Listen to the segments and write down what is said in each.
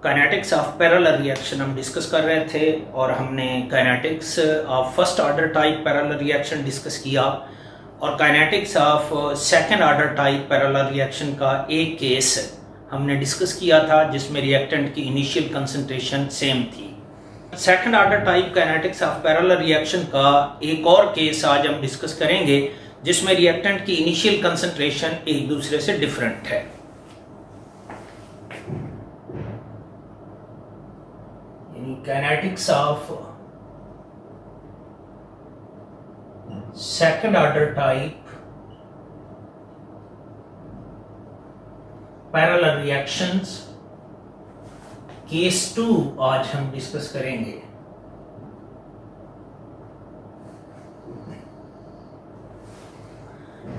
Kinetics of parallel reaction हम discuss कर रहे थे और हमने kinetics of first order type parallel reaction discuss किया और kinetics of second order type parallel reaction का एक केस हमने डिस्कस किया था जिसमें रिएक्टेंट की इनिशियल कंसंट्रेशन सेम थी। Second order type kinetics of parallel reaction का एक और केस आज हम डिस्कस करेंगे जिसमें रिएक्टेंट की इनिशियल कंसंट्रेशन एक दूसरे से डिफरेंट है। Kinetics of second order type parallel reactions case 2 आज हम डिस्कस करेंगे।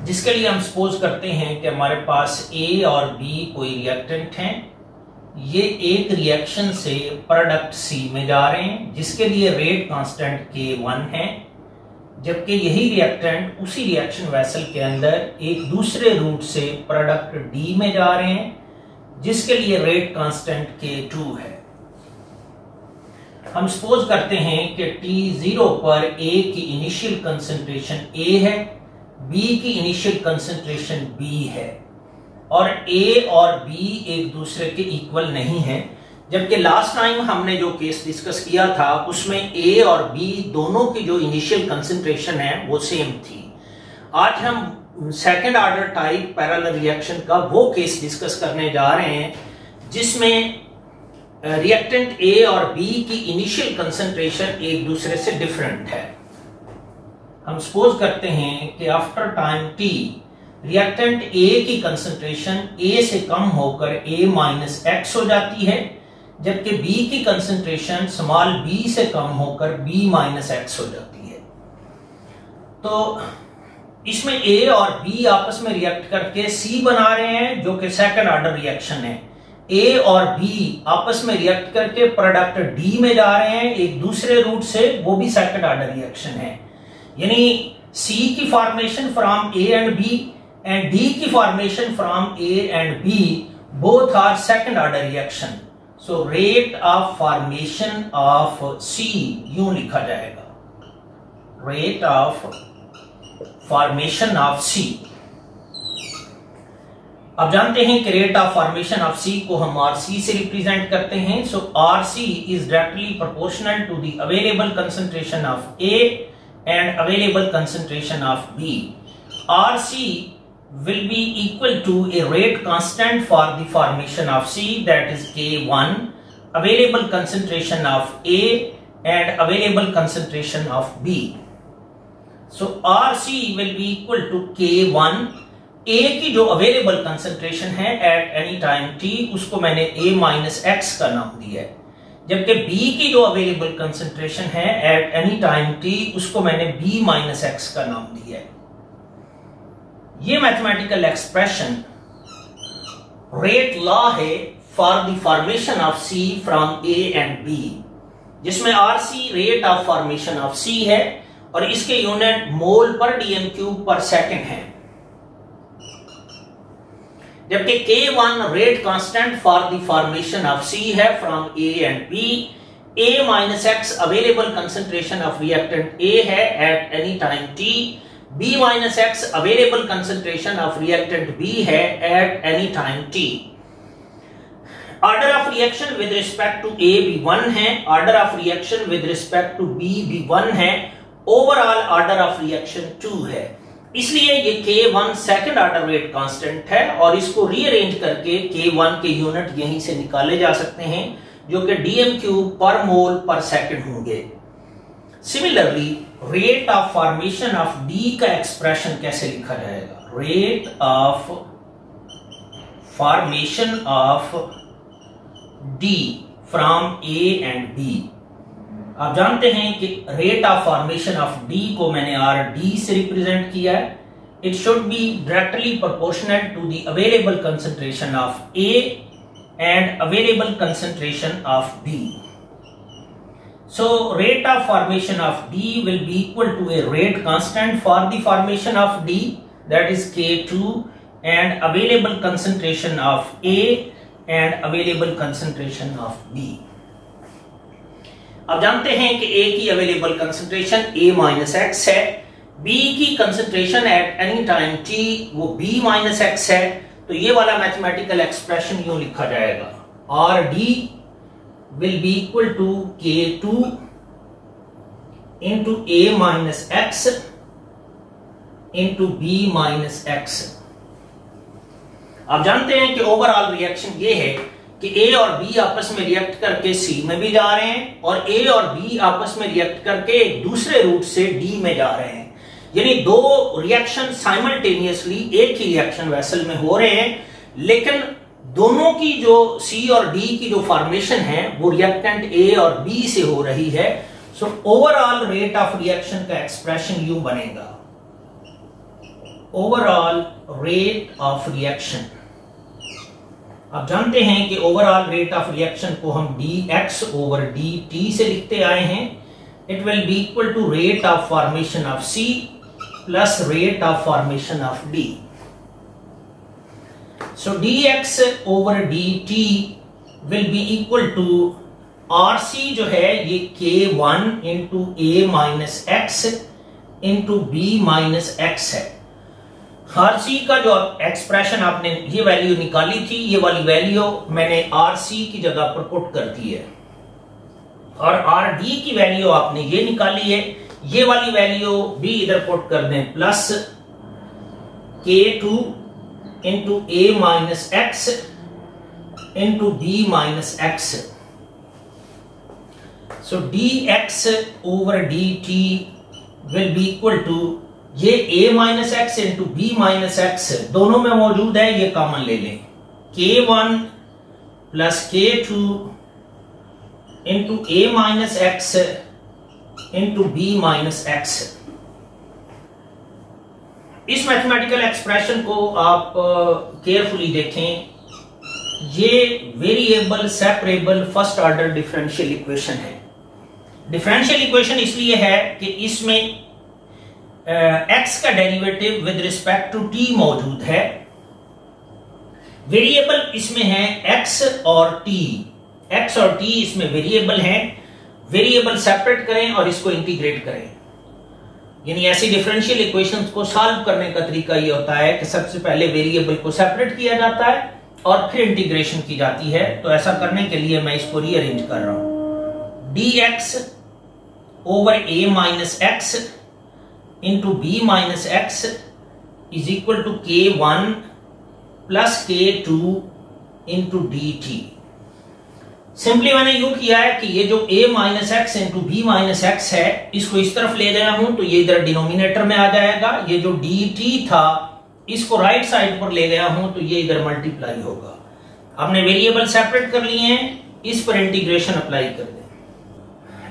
जिसके लिए हम सपोज करते हैं कि हमारे पास ए और बी कोई रिएक्टेंट हैं, ये एक रिएक्शन से प्रोडक्ट सी में जा रहे हैं जिसके लिए रेट कांस्टेंट K1 है, जबकि यही रिएक्टेंट उसी रिएक्शन वेसल के अंदर एक दूसरे रूट से प्रोडक्ट डी में जा रहे हैं जिसके लिए रेट कांस्टेंट K2 है। हम सपोज करते हैं कि T0 पर A की इनिशियल कंसंट्रेशन A है, B की इनिशियल कंसंट्रेशन B है और A और B एक दूसरे के इक्वल नहीं है, जबकि लास्ट टाइम हमने जो केस डिस्कस किया था उसमें A और B दोनों की जो इनिशियल कंसंट्रेशन है वो सेम थी। आज हम second order type parallel reaction का वो केस डिस्कस करने जा रहे हैं जिसमें रिएक्टेंट A और B की इनिशियल कंसंट्रेशन एक दूसरे से डिफरेंट है। हम सपोज करते हैं कि after time T reactant A की कंसंट्रेशन A से कम होकर A माइनस एक्स हो जाती है, जबकि B की कंसंट्रेशन स्मॉल b से कम होकर B माइनस एक्स हो जाती है। तो इसमें A और B आपस में रिएक्ट करके C बना रहे हैं जो कि सेकंड ऑर्डर रिएक्शन है। A और B आपस में रिएक्ट करके प्रोडक्ट D में जा रहे हैं एक दूसरे रूट से, वो भी सेकंड ऑर्डर रिएक्शन है। यानी C की formation from A and B and D की formation from A and B both are second order reaction. So rate of formation of C यूं लिखा जाएगा, rate of formation of C। अब जानते हैं कि rate of formation of C को हम RC से रिप्रेजेंट करते हैं। सो RC is directly proportional to the available concentration of A and available concentration of B. RC will be equal to a rate constant for the formation of C, that is K1, available concentration of A and available concentration of B. So RC will be equal to K1, A की जो available concentration है at any time T उसको मैंने A minus X का नाम दिया है, जबकि B की जो available concentration है at any time T उसको मैंने B minus X का नाम दिया है। ये मैथमेटिकल एक्सप्रेशन रेट लॉ है for the formation of C from A and B, जिसमें RC rate of formation of C है और इसके यूनिट मोल पर डीएम क्यूब पर सेकंड है, जबकि K1 rate constant for the formation of C है from A and B. A minus X available concentration of reactant A है at any time T, B minus X available concentration of reactant B है at any time T। Order of reaction with respect to A भी 1 है, order of reaction with respect to B भी 1 है, overall order of reaction 2 है। इसलिए ये K1 second order rate constant है और इसको रीअरेंज करके K1 के यूनिट यहीं से निकाले जा सकते हैं जो कि डीएम क्यूब पर मोल पर सेकंड होंगे। Similarly rate of formation of D का एक्सप्रेशन कैसे लिखा जाएगा? Rate of formation of D from A and B। आप जानते हैं कि rate of formation of D को मैंने RD से रिप्रेजेंट किया है। It should be directly proportional to the available concentration of A and available concentration of B। So rate of formation of D will be equal to a rate constant for the formation of D, that is K2, and available concentration of A and available concentration of B. अब जानते हैं कि A की available concentration A minus x है, B की concentration at any time t वो B minus x है। तो ये वाला मैथमेटिकल एक्सप्रेशन यूं लिखा जाएगा, R D will be equal to K2 into A minus x into B minus x. आप जानते हैं कि ओवरऑल रिएक्शन ये है कि A और B आपस में रिएक्ट करके C में भी जा रहे हैं और A और B आपस में रिएक्ट करके एक दूसरे रूट से D में जा रहे हैं। यानी दो रिएक्शन साइमल्टेनियसली एक ही रिएक्शन वेसल में हो रहे हैं, लेकिन दोनों की जो C और D की जो फॉर्मेशन है वो रिएक्टेंट A और B से हो रही है। So overall rate of reaction का एक्सप्रेशन यूं बनेगा, ओवरऑल रेट ऑफ रिएक्शन। आप जानते हैं कि ओवरऑल रेट ऑफ रिएक्शन को हम dx ओवर dt से लिखते आए हैं। It will be equal to rate of formation of C plus rate of formation of D। So dx over dt will be equal to RC जो है ये K1 into A minus x into B minus x है। RC का जो expression आपने ये value निकाली थी, ये वाली वैल्यू मैंने RC की जगह पर पुट कर दी है, और RD की वैल्यू आपने ये निकाली है, ये वाली वैल्यू भी इधर पुट कर दें, plus K2 into A minus x into B minus x. So dx over dt will be equal to ये A minus x into B minus x दोनों में मौजूद है, ये कॉमन ले लें, K1 plus K2 into A minus x into B minus x. इस mathematical expression को आप केयरफुली देखें, ये variable separable first order differential equation है। डिफरेंशियल इक्वेशन इसलिए है कि इसमें x का derivative with respect to t मौजूद है, वेरिएबल इसमें है x और t, x और t इसमें वेरिएबल हैं। वेरिएबल सेपरेट करें और इसको इंटीग्रेट करें, यानी ऐसी डिफरेंशियल इक्वेशंस को सॉल्व करने का तरीका ये होता है कि सबसे पहले वेरिएबल को सेपरेट किया जाता है और फिर इंटीग्रेशन की जाती है। तो ऐसा करने के लिए मैं इसको रीअरेंज कर रहा हूं, dx over A minus x into B minus x is equal to K1 plus K2 into dt। Simply मैंने यूं किया है कि ये जो A minus x into B minus x है, इसको इस तरफ ले गया हूं तो ये इधर डिनोमिनेटर में आ जाएगा। ये जो dt था इसको राइट साइड पर ले गया हूं तो ये इधर मल्टीप्लाई होगा। आपने वेरिएबल सेपरेट कर लिए हैं, इस पर इंटीग्रेशन अप्लाई कर दें।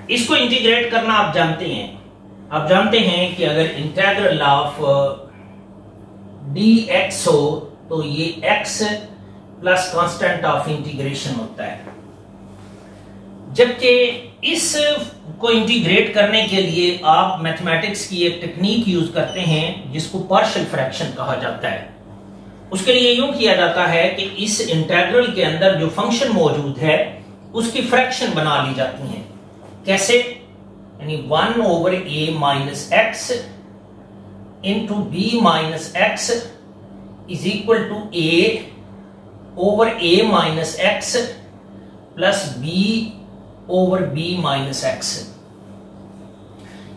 इसको इंटीग्रेट करना आप जानते हैं कि अगर इंटीग्रल ऑफ dx हो तो ये x plus constant of integration होता है, जबकि इस को इंटीग्रेट करने के लिए आप मैथमेटिक्स की एक टेक्निक यूज करते हैं जिसको पार्शियल फ्रैक्शन कहा जाता है। उसके लिए यूं किया जाता है कि इस इंटीग्रल के अंदर जो फंक्शन मौजूद है उसकी फ्रैक्शन बना ली जाती है। कैसे? यानी 1 over A minus x into B minus x is equal to A over A minus x plus B over B minus x.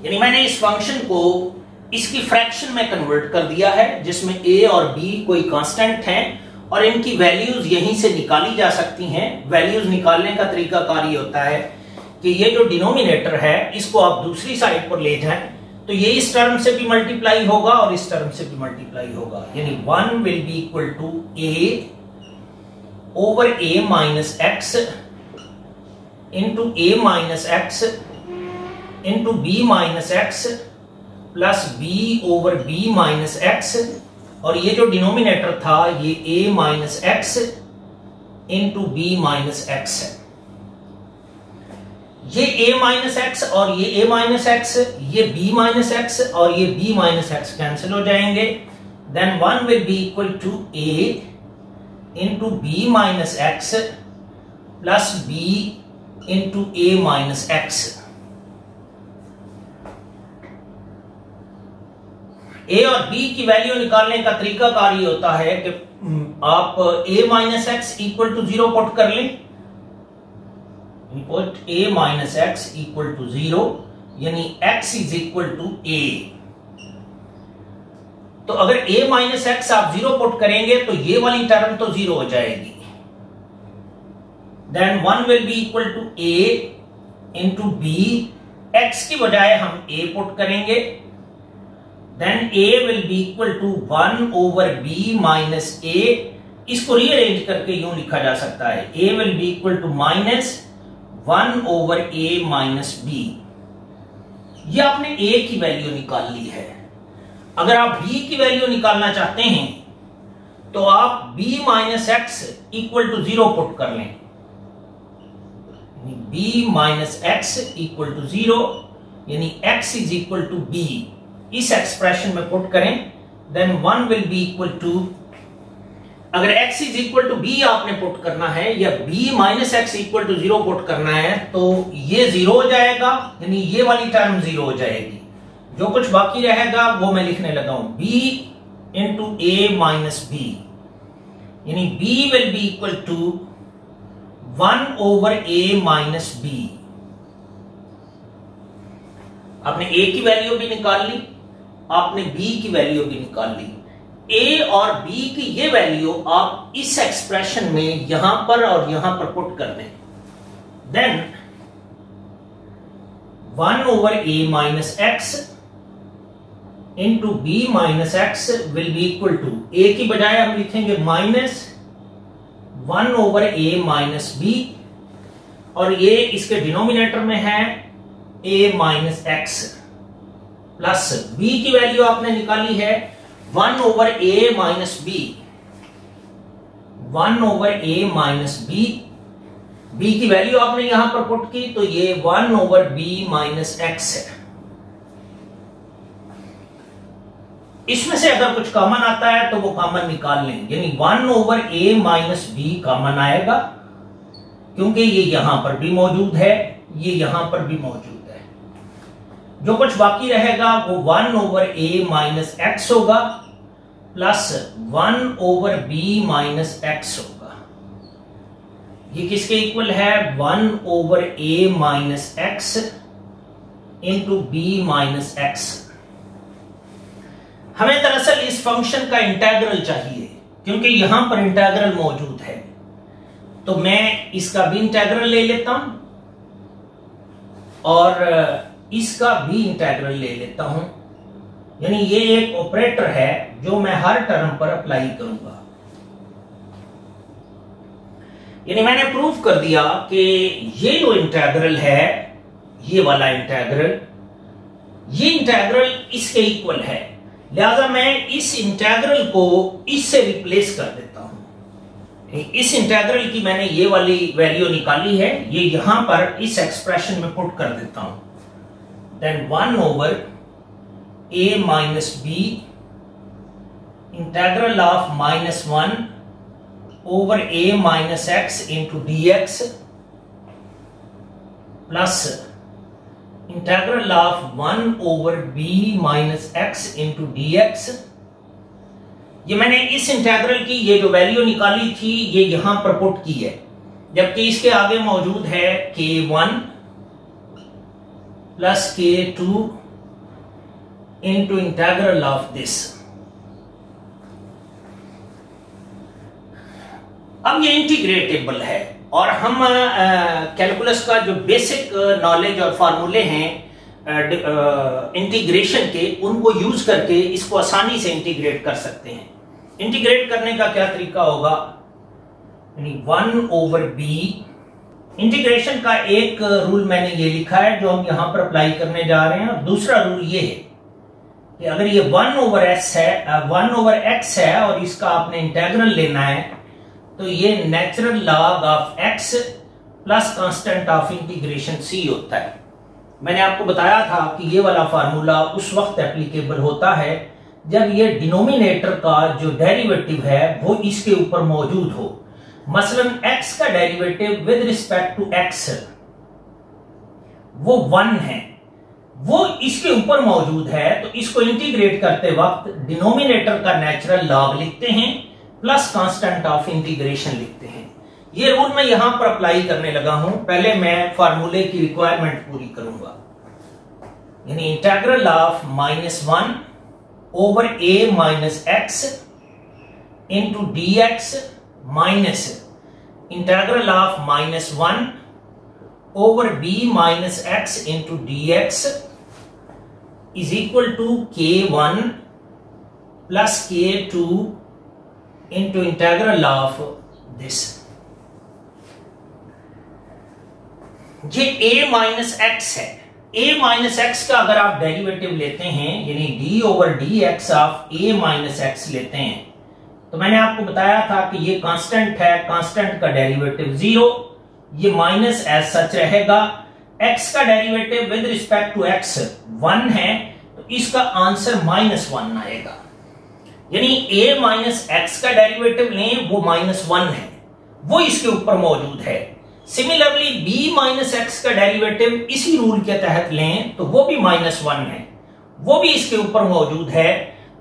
यानी मैंने इस फंक्शन को इसकी फ्रैक्शन में कन्वर्ट कर दिया है जिसमें A और B कोई कांस्टेंट हैं और इनकी वैल्यूज यहीं से निकाली जा सकती हैं। वैल्यूज निकालने का तरीका कार ये होता है कि ये जो डिनोमिनेटर है इसको आप दूसरी साइड पर ले जाएं तो ये इस टर्म से भी मल्टीप्लाई होगा और इस टर्म से भी मल्टीप्लाई होगा। यानी 1 will be equal to A over A minus x into A minus x into B minus x plus B over B minus x, और ये जो डिनोमिनेटर था ये A minus x into B minus x है। ये A minus x और ये A minus x, ये B माइनस एक्स और ये B माइनस एक्स कैंसिल हो जाएंगे। Then 1 will be equal to A into B minus x plus B into A minus X. A और बी की वैल्यू निकालने का तरीकाकार ये होता है कि आप a minus x equal to 0 put कर लें, put a minus x equal to 0, यानी x is equal to a। तो अगर a माइनस एक्स आप 0 पुट करेंगे तो ये वाली टर्म तो 0 हो जाएगी। Then 1 will be equal to a into B, x की बजाय हम a पुट करेंगे, then a will be equal to 1 over b minus a। इसको रीअरेंज करके यूं लिखा जा सकता है, a will be equal to minus 1 over a minus b। ये आपने a की वैल्यू निकाल ली है। अगर आप b की वैल्यू निकालना चाहते हैं तो आप b minus x equal to 0 put कर लें, b minus x equal to 0, यानी x is equal to b। इस एक्सप्रेशन में पुट करें, then 1 will be equal to, अगर x is equal to b आपने पुट करना है या b minus x equal to 0 put करना है तो ये 0 हो जाएगा, यानी ये वाली टर्म 0 हो जाएगी। जो कुछ बाकी रहेगा वो मैं लिखने लगा हूं, b into a minus b, यानी b will be equal to 1 over a minus b। आपने a की वैल्यू भी निकाल ली, आपने b की वैल्यू भी निकाल ली। a और b की ये वैल्यू आप इस एक्सप्रेशन में यहां पर और यहां पर पुट कर दें, then 1 over a minus x into b minus x will be equal to, a की बजाय हम लिखेंगे minus 1 over a minus b, और ये इसके डिनोमिनेटर में है a minus x, plus b की वैल्यू आपने निकाली है 1 over a minus b, 1 over a minus b। b की वैल्यू आपने यहां पर पुट की तो ये 1 ओवर b माइनस एक्स है। इसमें से अगर कुछ कॉमन आता है तो वो कॉमन निकाल लें, यानी 1 over a minus b common आएगा, क्योंकि ये यहां पर भी मौजूद है, ये यहां पर भी मौजूद है। जो कुछ बाकी रहेगा वो 1 ओवर a माइनस एक्स होगा plus 1 over b minus x होगा। ये किसके इक्वल है, 1 over a minus x into b minus x. हमें दरअसल इस फंक्शन का इंटेग्रल चाहिए, क्योंकि यहां पर इंटेग्रल मौजूद है, तो मैं इसका भी इंटेग्रल ले लेता हूं और इसका भी इंटेग्रल ले लेता हूं, यानी ये एक ऑपरेटर है जो मैं हर टर्म पर अप्लाई करूंगा। यानी मैंने प्रूव कर दिया कि ये जो इंटेग्रल है, ये वाला इंटेग्रल, ये इंटेग्रल इसके इक्वल है, लिहाजा मैं इस इंटेग्रल को इससे रिप्लेस कर देता हूं। इस इंटेग्रल की मैंने ये वाली वैल्यू निकाली है, ये यहां पर इस एक्सप्रेशन में पुट कर देता हूं, then 1 over a minus b integral of -1 over a minus x into dx plus integral of 1 over b minus x into dx। ये मैंने इस इंटेग्रल की ये जो वैल्यू निकाली थी ये यहां पर पुट की है, जबकि इसके आगे मौजूद है k1 plus k2 into integral of this. अब ये इंटीग्रेटेबल है और हम कैलकुलस का जो बेसिक नॉलेज और फार्मूले हैं इंटीग्रेशन के, उनको यूज करके इसको आसानी से इंटीग्रेट कर सकते हैं। इंटीग्रेट करने का क्या तरीका होगा, यानी 1 ओवर b। इंटीग्रेशन का एक रूल मैंने ये लिखा है जो हम यहां पर अप्लाई करने जा रहे हैं, और दूसरा रूल ये है कि अगर ये 1 ओवर x है और इसका आपने इंटेग्रल लेना है तो ये natural log of x plus constant of integration c होता है। मैंने आपको बताया था कि ये वाला फार्मूला उस वक्त एप्लीकेबल होता है जब ये डिनोमिनेटर का जो डेरिवेटिव है वो इसके ऊपर मौजूद हो। मसलन x का derivative with respect to x वो 1 है, वो इसके ऊपर मौजूद है, तो इसको इंटीग्रेट करते वक्त डिनोमिनेटर का नेचुरल लॉग लिखते हैं प्लस कांस्टेंट ऑफ इंटीग्रेशन लिखते हैं। ये रूल मैं यहां पर अप्लाई करने लगा हूं। पहले मैं फार्मूले की रिक्वायरमेंट पूरी करूंगा, यानी integral of -1 over a minus x into D x minus integral of -1 over b minus x into D x is equal to k1 plus k2 into integral of this. ये a माइनस एक्स है। a minus x का अगर आप derivative लेते हैं, यानी d over D x of a minus x लेते हैं, तो मैंने आपको बताया था कि ये कांस्टेंट है, कांस्टेंट का डेरिवेटिव 0, ये माइनस एज सच रहेगा। x का derivative with respect to x 1 है, तो इसका आंसर -1 आएगा। यानी a माइनस एक्स का डेरिवेटिव लें, वो -1 है, वो इसके ऊपर मौजूद है। सिमिलरली b माइनस एक्स का डेरिवेटिव इसी रूल के तहत लें, तो वो भी -1 है, वो भी इसके ऊपर मौजूद है।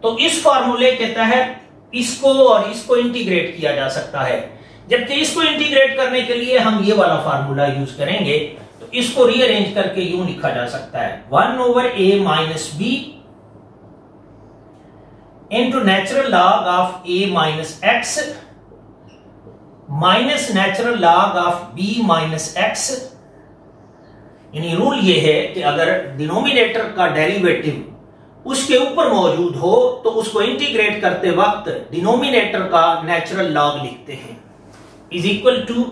तो इस फार्मूले के तहत इसको और इसको इंटीग्रेट किया जा सकता है, जबकि इसको इंटीग्रेट करने के लिए हम ये वाला फार्मूला यूज करेंगे। तो इसको रीअरेंज करके यूं लिखा जा सकता है 1 over a minus B into natural log of a minus x minus natural log of b minus x. यानी रूल ये है कि अगर डिनोमिनेटर का डेरिवेटिव उसके ऊपर मौजूद हो तो उसको इंटीग्रेट करते वक्त डिनोमिनेटर का नेचुरल लॉग लिखते हैं, is equal to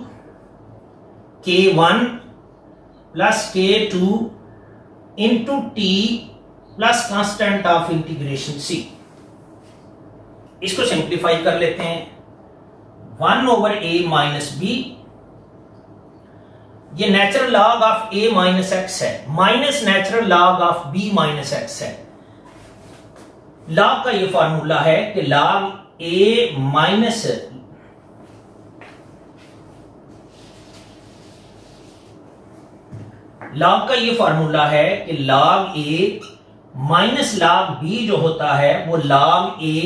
k1 plus k2 into t plus constant of integration c। इसको सिंप्लीफाई कर लेते हैं 1 ओवर a माइनस बी, ये natural log of a minus x है, minus natural log of b minus x है। Log का ये formula है कि लॉग a माइनस लॉग का ये फॉर्मूला है कि log a minus log b जो होता है वो लॉग a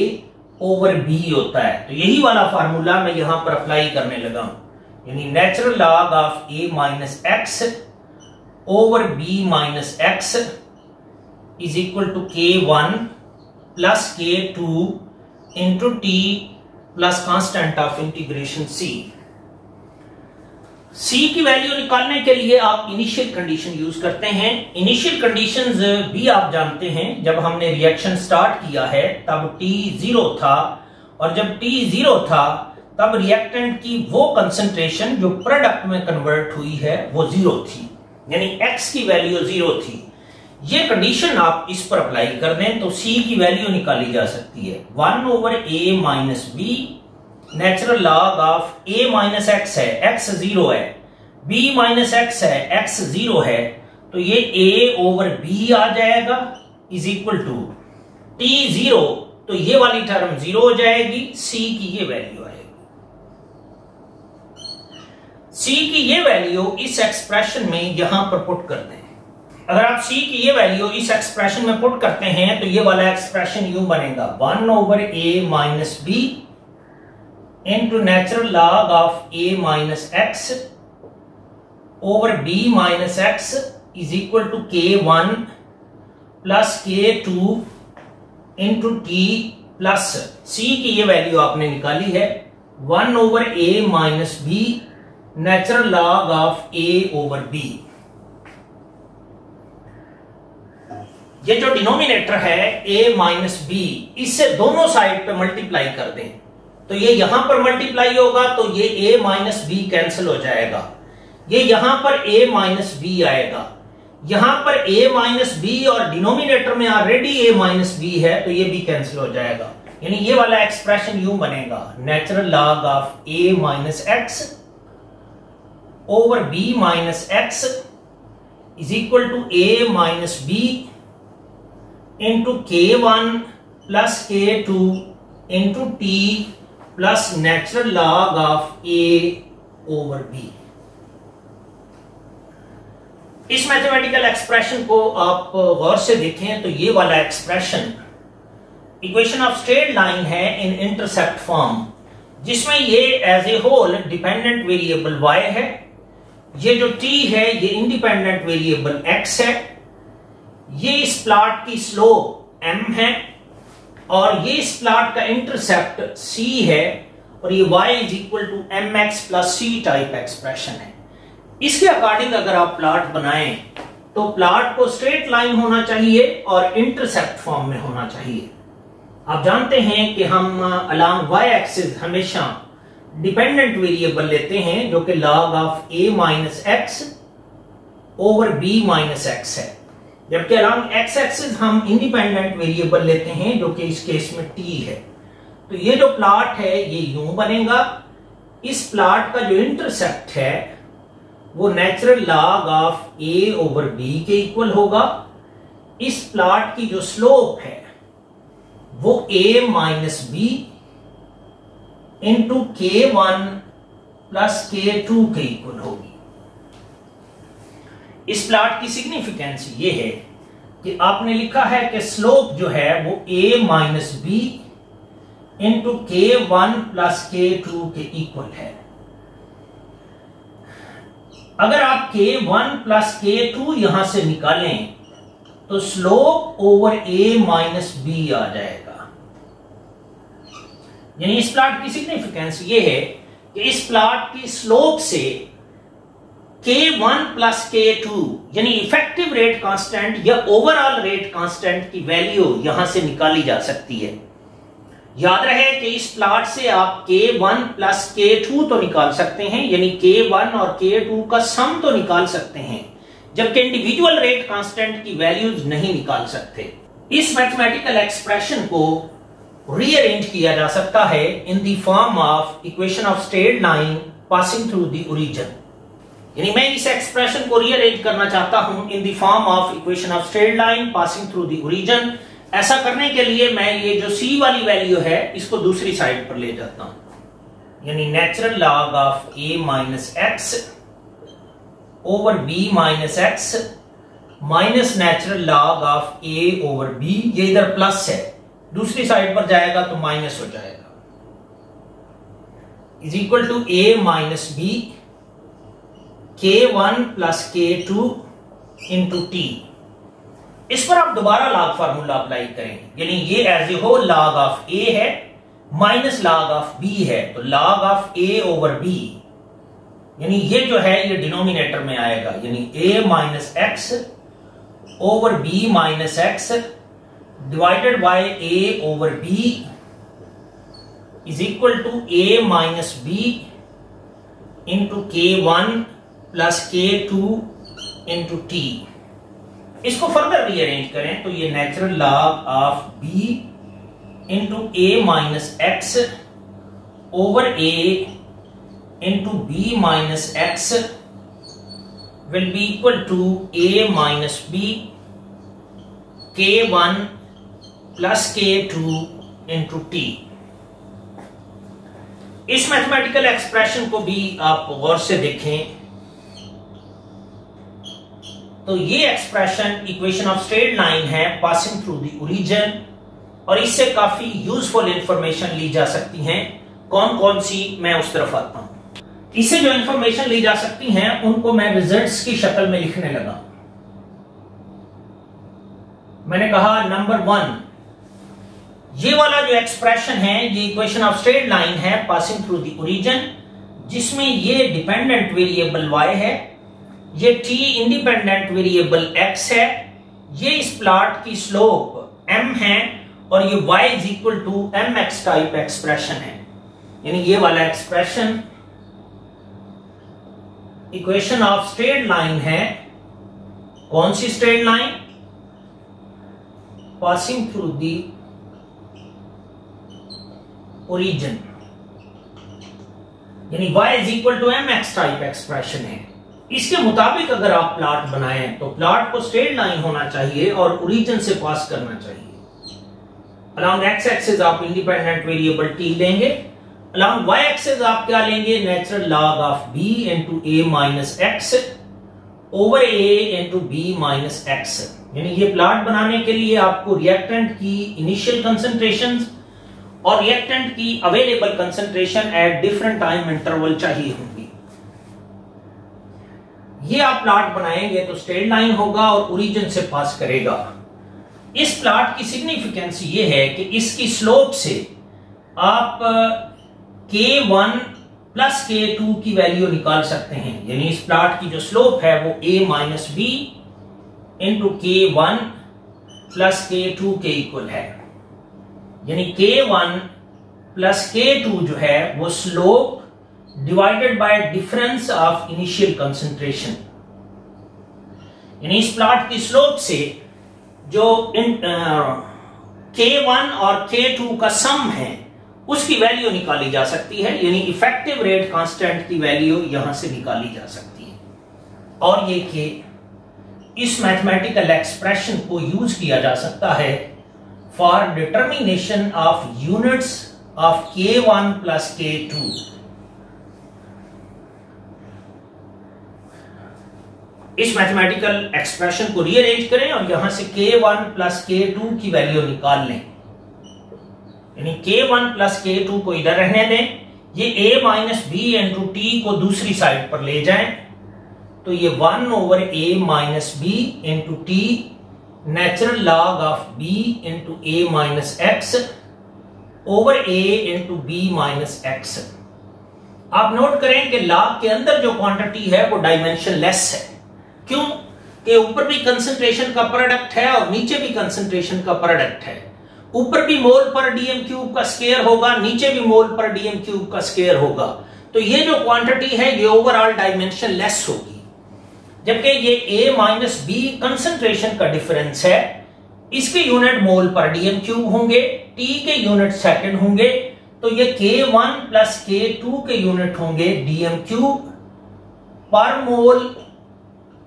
ओवर b होता है। तो यही वाला फार्मूला मैं यहां पर अप्लाई करने लगा हूं, यानी natural log of a minus x over b minus x is equal to k1 plus k2 into t plus constant of integration c। c की वैल्यू निकालने के लिए आप इनिशियल कंडीशन यूज करते हैं। इनिशियल कंडीशंस भी आप जानते हैं, जब हमने रिएक्शन स्टार्ट किया है तब t 0 था, और जब t 0 था तब रिएक्टेंट की वो कंसंट्रेशन जो प्रोडक्ट में कन्वर्ट हुई है वो 0 थी, यानी x की वैल्यू 0 थी। ये कंडीशन आप इस पर अप्लाई कर दें तो c की वैल्यू निकाली जा सकती है 1 over a minus B, natural log of a minus x है, x 0 है, b माइनस एक्स है, x 0 है, तो ये a ओवर b आ जाएगा इज इक्वल टू t 0, तो ये वाली टर्म 0 हो जाएगी, c की ये वैल्यू आएगी। c की ये वैल्यू इस एक्सप्रेशन में यहां पर पुट करते हैं। अगर आप c की ये वैल्यू इस एक्सप्रेशन में पुट करते हैं तो ये वाला एक्सप्रेशन यूं बनेगा 1 over a minus B into natural log of a minus x over b minus x is equal to k1 plus k2 into t plus c की ये वैल्यू आपने निकाली है 1 over a minus b natural log of a over b। ये जो denominator है a minus b, इससे दोनों साइड पे मल्टीप्लाई कर दें तो ये यहां पर मल्टीप्लाई होगा, तो ये a माइनस बी कैंसिल हो जाएगा, ये यहां पर a माइनस बी आएगा, यहां पर a माइनस बी और डिनोमिनेटर में ऑलरेडी a माइनस बी है तो ये भी कैंसिल हो जाएगा। यानी ये वाला एक्सप्रेशन यूं बनेगा natural log of a minus x over b minus x is equal to a minus B into k1 plus K2 into T plus natural log of A over B। इस mathematical expression को आप गौर से देखें तो ये वाला expression equation of straight line है इन इंटरसेप्ट फॉर्म, जिसमें ये as a whole dependent variable y है, ये जो t है ये इंडिपेंडेंट वेरिएबल x है, ये इस प्लॉट की स्लोप m है और ये इस प्लॉट का इंटरसेप्ट c है और ये y is equal to mx plus c type expression है। इसके अकॉर्डिंग अगर आप प्लॉट बनाएं तो प्लॉट को स्ट्रेट लाइन होना चाहिए और इंटरसेप्ट फॉर्म में होना चाहिए। आप जानते हैं कि हम अलोंग y एक्सिस हमेशा डिपेंडेंट वेरिएबल लेते हैं जो कि log of a minus x over b minus x है, जबकि अलोंग x एक्सिस हम इंडिपेंडेंट वेरिएबल लेते हैं जो कि इस केस में t है। तो ये जो प्लॉट है ये यूं बनेगा, इस प्लॉट का जो इंटरसेप्ट है वो natural log of a over b के इक्वल होगा। इस प्लॉट की जो स्लोप है वो a minus B into K1 plus K2 के इक्वल होगी। इस प्लॉट की सिग्निफिकेंस ये है कि आपने लिखा है कि स्लोप जो है वो a minus B into K1 plus K2 के इक्वल है। अगर आप K1 प्लस K2 यहां से निकालें तो slope over a minus B आ जाएगा। यानी इस प्लॉट की सिग्निफिकेंस ये है कि इस प्लॉट की स्लोप से K1 प्लस K2 यानी इफेक्टिव रेट कांस्टेंट या ओवरऑल रेट कांस्टेंट की वैल्यू यहां से निकाली जा सकती है। याद रहे कि इस प्लॉट से आप K1 प्लस K2 तो निकाल सकते हैं, यानी K1 और K2 का सम तो निकाल सकते हैं, जबकि इंडिविजुअल रेट कांस्टेंट की वैल्यूज नहीं निकाल सकते। इस मैथमेटिकल एक्सप्रेशन को रीअरेंज किया जा सकता है in the form of equation of straight line passing through the origin. यानी मैं इस एक्सप्रेशन को रीअरेंज करना चाहता हूं in the form of equation of straight line passing through the origin. ऐसा करने के लिए मैं ये जो c वाली वैल्यू है इसको दूसरी साइड पर ले जाता हूं, यानी natural log of a minus x over b minus x minus natural log of a over b। ये इधर प्लस है, दूसरी साइड पर जाएगा तो माइनस हो जाएगा, is equal to a minus B K1 plus K2 into t। इस पर आप दोबारा लॉग फार्मूला अप्लाई करें, यानी ये as a whole log of a है माइनस लॉग ऑफ b है, तो log of a over b, यानी ये जो है ये डिनोमिनेटर में आएगा, यानी a minus x over b minus x divided by a over b is equal to a minus b into K1 plus K2 into t। इसको फर्दर रीअरेंज करें तो ये natural log of b into a minus x over a into b minus x will be equal to a minus b K1 plus K2 into t। इस mathematical expression को भी आप गौर से देखें तो ये expression equation of straight line है पासिंग थ्रू द ओरिजिन, और इससे काफी यूजफुल इंफॉर्मेशन ली जा सकती हैं। कौन कौन सी, मैं उस तरफ आता हूं। इससे जो इंफॉर्मेशन ली जा सकती हैं उनको मैं रिजल्ट्स की शक्ल में लिखने लगा। मैंने कहा नंबर 1, ये वाला जो एक्सप्रेशन है ये इक्वेशन ऑफ स्ट्रेट लाइन है पासिंग थ्रू द ओरिजिन, जिसमें ये डिपेंडेंट वेरिएबल y है, ये t इंडिपेंडेंट वेरिएबल x है, ये इस प्लॉट की स्लोप m है और ये y is equal to mx type expression है। यानी ये वाला expression equation of straight line है। कौन सी straight line? Passing through the origin, यानी y is equal to mx type expression है। इसके मुताबिक अगर आप प्लॉट बनाएं तो प्लॉट को स्ट्रेट लाइन होना चाहिए और ओरिजिन से पास करना चाहिए। अलॉन्ग एक्स एक्सिस आप इंडिपेंडेंट वेरिएबल टी लेंगे, अलॉन्ग वाई एक्सिस आप क्या लेंगे, natural log of B into A minus x over A into B minus x. यानी ये प्लॉट बनाने के लिए आपको रिएक्टेंट की इनिशियल कंसंट्रेशंस और रिएक्टेंट की available concentration at different time interval चाहिए होंगी। ये आप प्लॉट बनाएंगे तो स्ट्रेट लाइन होगा और ओरिजिन से पास करेगा। इस प्लॉट की सिग्निफिकेंस ये है कि इसकी स्लोप से आप K1 प्लस K2 की वैल्यू निकाल सकते हैं। यानी इस प्लॉट की जो स्लोप है वो a minus B into K1 plus K2 के इक्वल है। यानी K1 प्लस K2 जो है वो slope divided by difference of initial concentration. यानी इस प्लॉट की स्लोप से जो K1 और K2 का सम है उसकी वैल्यू निकाली जा सकती है। यानी इफेक्टिव रेट कांस्टेंट की वैल्यू यहां से निकाली जा सकती है। और ये कि इस मैथमेटिकल एक्सप्रेशन को यूज किया जा सकता है for determination of units of K1 plus K2। इस मैथमेटिकल एक्सप्रेशन को रीअरेंज करें और यहां से K1 प्लस K2 की वैल्यू निकाल लें। यानी K1 प्लस K2 को इधर रहने दें, ये a minus B into T को दूसरी साइड पर ले जाएं, तो ये 1 over a minus B into T natural log of b into a minus x over a into B minus x. आप नोट करें कि लॉग के अंदर जो क्वांटिटी है वो डायमेंशन लेस है। क्यों? कि ऊपर भी कंसंट्रेशन का प्रोडक्ट है और नीचे भी कंसंट्रेशन का प्रोडक्ट है। ऊपर भी मोल पर डीएम क्यूब का स्क्वायर होगा, नीचे भी मोल पर डीएम क्यूब का स्क्वायर होगा। तो ये जो क्वांटिटी है ये ओवरऑल डायमेंशन लेस होगी। जबकि ये a माइनस बी कंसंट्रेशन का डिफरेंस है, इसके यूनिट मोल पर डीएम क्यूब होंगे, t के यूनिट सेकंड होंगे, तो ये K1 प्लस K2 के यूनिट होंगे डीएम क्यूब पर मोल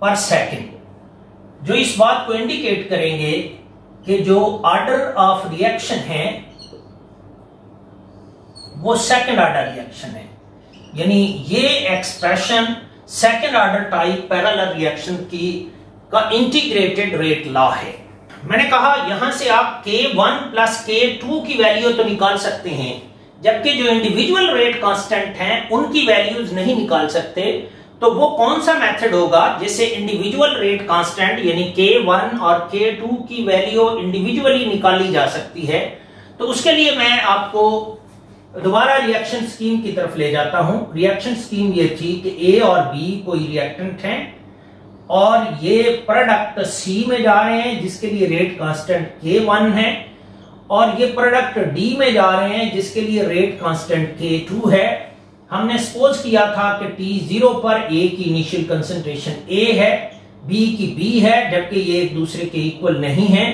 पर सेकंड, जो इस बात को इंडिकेट करेंगे कि जो ऑर्डर ऑफ रिएक्शन है वो सेकंड ऑर्डर रिएक्शन है। यानी ये expression second order type parallel reaction की का इंटीग्रेटेड रेट लॉ है। मैंने कहा यहां से आप K1 प्लस K2 की वैल्यू तो निकाल सकते हैं, जबकि जो इंडिविजुअल रेट कांस्टेंट हैं उनकी वैल्यूज नहीं निकाल सकते। तो वो कौन सा मेथड होगा जिससे इंडिविजुअल रेट कांस्टेंट यानी K1 और K2 की वैल्यू इंडिविजुअली निकाली जा सकती है? तो उसके लिए मैं आपको दोबारा रिएक्शन स्कीम की तरफ ले जाता हूं। रिएक्शन स्कीम ये थी कि A और B कोई रिएक्टेंट हैं और ये प्रोडक्ट C में जा रहे हैं जिसके लिए रेट कांस्टेंट K1 है, और ये प्रोडक्ट D में जा रहे हैं जिसके लिए रेट कांस्टेंट K2 है। हमने सपोज किया था कि T0 पर A की इनिशियल कंसंट्रेशन A है, B की B है, जबकि ये एक दूसरे के इक्वल नहीं है,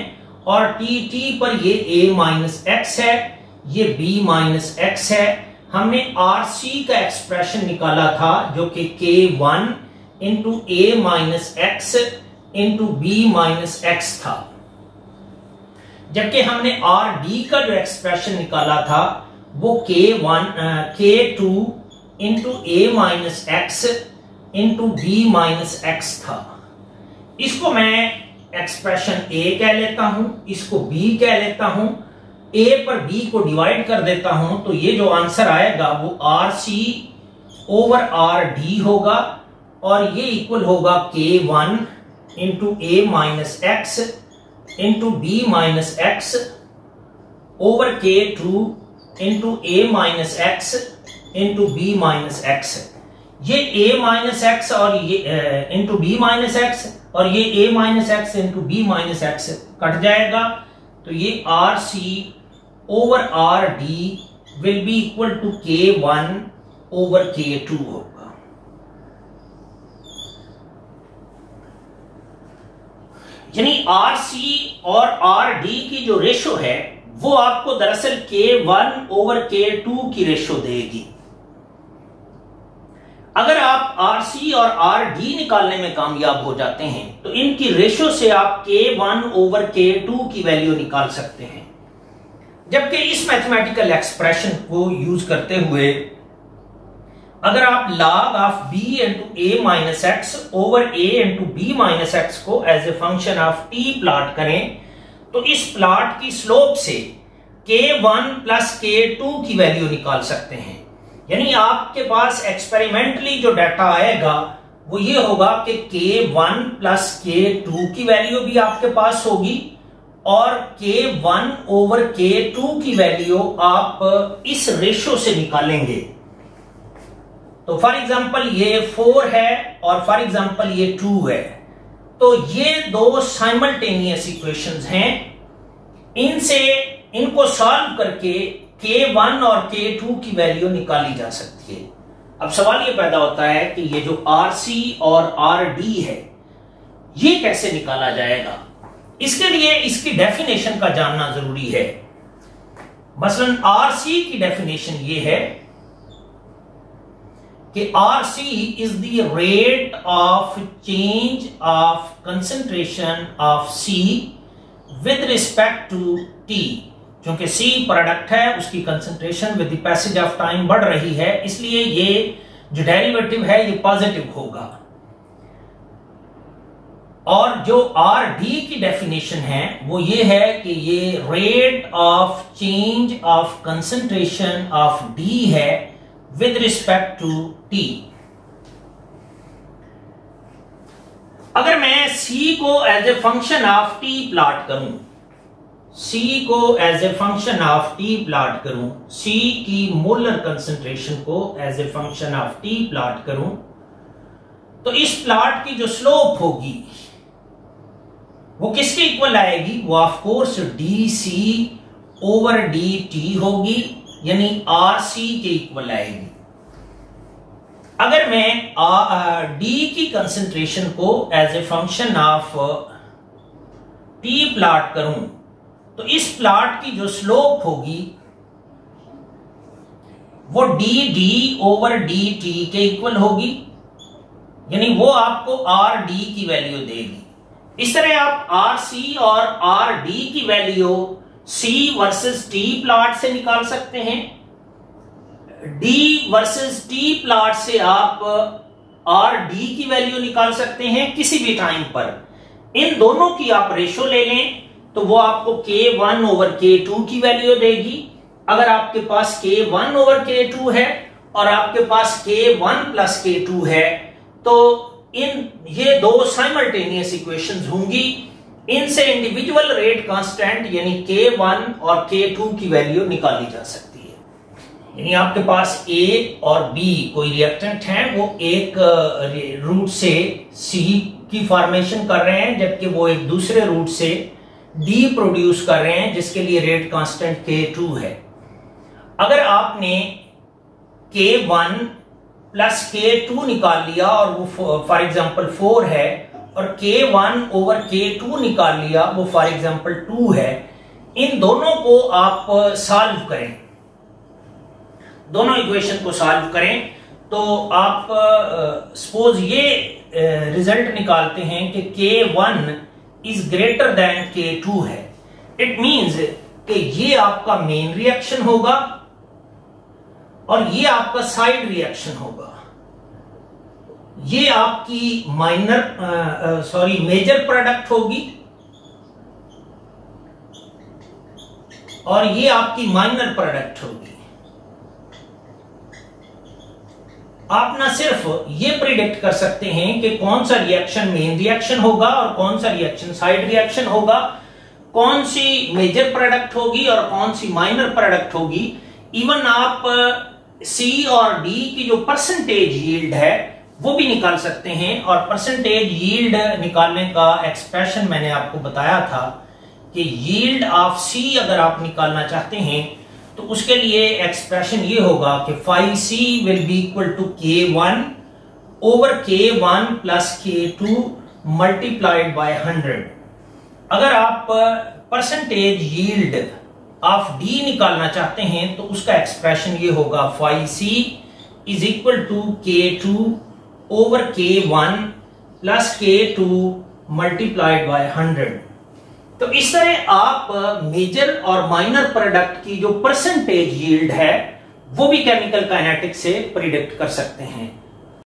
और T पर ये A माइनस एक्स है, ये B माइनस एक्स है। हमने RC का एक्सप्रेशन निकाला था जो कि K1 into A minus x into B minus x था, जबकि हमने RD का जो एक्सप्रेशन निकाला था वो K2 into A minus x into B minus x था। इसको मैं एक्सप्रेशन A कह लेता हूं, इसको B कह लेता हूं, A पर B को डिवाइड कर देता हूं, तो ये जो आंसर आएगा वो RC ओवर RD होगा, और ये इक्वल होगा K1 into A minus x into B minus x over K2 into A minus x into B minus x. ये A माइनस एक्स और ये इंटू B माइनस एक्स और ये A minus x into B minus x cut जाएगा, तो ये RC over RD will be equal to K1 over K2 होगा। यानी RC और RD की जो रेशो है वो आपको दरअसल K1 ओवर K2 की रेशो देगी। अगर आप RC और RD निकालने में कामयाब हो जाते हैं तो इनकी रेशो से आप K1 ओवर K2 की वैल्यू निकाल सकते हैं। जबकि इस मैथमेटिकल एक्सप्रेशन को यूज करते हुए अगर आप log of b into a minus x over a into b minus X को as a function of t plot करें तो इस प्लॉट की स्लोप से k1 प्लस k2 की वैल्यू निकाल सकते हैं। यानी आपके पास एक्सपेरिमेंटली जो डाटा आएगा वो ये होगा कि k1 प्लस k2 की वैल्यू भी आपके पास होगी और k1 ओवर k2 की वैल्यू आप इस रेशो से निकालेंगे। तो फॉर एग्जांपल ये 4 है और फॉर एग्जांपल ये 2 है, तो ये दो साइमल्टेनियस इक्वेशंस हैं। इनको सॉल्व करके k1 और k2 की वैल्यू निकाली जा सकती है। अब सवाल ये पैदा होता है कि ये जो RC और RD है ये कैसे निकाला जाएगा। इसके लिए इसकी डेफिनेशन का जानना जरूरी है। मसलन RC की डेफिनेशन ये है कि RC is the rate of change of concentration of C with respect to T। क्योंकि C प्रोडक्ट है, उसकी concentration with the passage of time बढ़ रही है, इसलिए ये जो डेरिवेटिव है ये पॉजिटिव होगा। और जो RD की डेफिनेशन है वो ये है कि ये rate of change of concentration of D है विद रिस्पेक्ट टू T। अगर मैं C को as a function of T plot करूं, C को as a function of T plot करूं, C की मोलर कंसंट्रेशन को as a function of T plot करूं, तो इस प्लॉट की जो स्लोप होगी वो किसके इक्वल आएगी? वो of course DC over dt होगी, यानी RC के इक्वल आएगी। अगर मैं D की कंसंट्रेशन को as a function of T plot करूं तो इस प्लॉट की जो स्लोप होगी वो dd ओवर dt के इक्वल होगी, यानी वो आपको RD की वैल्यू देगी। इस तरह आप RC और RD की value C versus T plot से निकाल सकते हैं। D वर्सेस T प्लॉट से आप RD की वैल्यू निकाल सकते हैं किसी भी टाइम पर। इन दोनों की आप रेशो ले लें तो वो आपको K1 ओवर K2 की वैल्यू देगी। अगर आपके पास K1 ओवर K2 है और आपके पास K1 प्लस K2 है तो ये दो साइमल्टेनियस इक्वेशंस होंगी। इनसे इंडिविजुअल रेट कांस्टेंट यानी K1 और K2 की वैल्यू निकाली जा सकती है। यानी आपके पास A और B कोई रिएक्टेंट हैं, वो एक रूट से C की फॉर्मेशन कर रहे हैं जबकि वो एक दूसरे रूट से D प्रोड्यूस कर रहे हैं जिसके लिए रेट कांस्टेंट K2 है। अगर आपने K1 प्लस K2 निकाल लिया और वो फॉर एग्जांपल 4 है और K1 ओवर K2 निकाल लिया वो फॉर एग्जांपल 2 है, इन दोनों को आप सॉल्व करें, दोनों इक्वेशन को सॉल्व करें तो आप सपोज ये रिजल्ट निकालते हैं कि K1 is greater than K2 है। इट मींस कि ये आपका मेन रिएक्शन होगा और ये आपका साइड रिएक्शन होगा। ये आपकी मेजर प्रोडक्ट होगी और ये आपकी माइनर प्रोडक्ट होगी। आप ना सिर्फ ये प्रिडिक्ट कर सकते हैं कि कौन सा रिएक्शन मेन रिएक्शन होगा और कौन सा रिएक्शन साइड रिएक्शन होगा, कौन सी मेजर प्रोडक्ट होगी और कौन सी माइनर प्रोडक्ट होगी। इवन आप C और D की जो परसेंटेज यील्ड है वो भी निकाल सकते हैं। और परसेंटेज यील्ड निकालने का एक्सप्रेशन मैंने आपको बताया था कि यील्ड ऑफ C अगर आप निकालना चाहते हैं तो उसके लिए एक्सप्रेशन ये होगा कि 5C will be equal to K1 over K1 plus K2 multiplied by 100। अगर आप परसेंटेज यील्ड ऑफ D निकालना चाहते हैं तो उसका एक्सप्रेशन ये होगा 5C is equal to K2 over K1 plus K2 multiplied by 100। तो इस तरह आप मेजर और माइनर प्रोडक्ट की जो परसेंटेज यील्ड है वो भी केमिकल काइनेटिक्स से प्रिडिक्ट कर सकते हैं।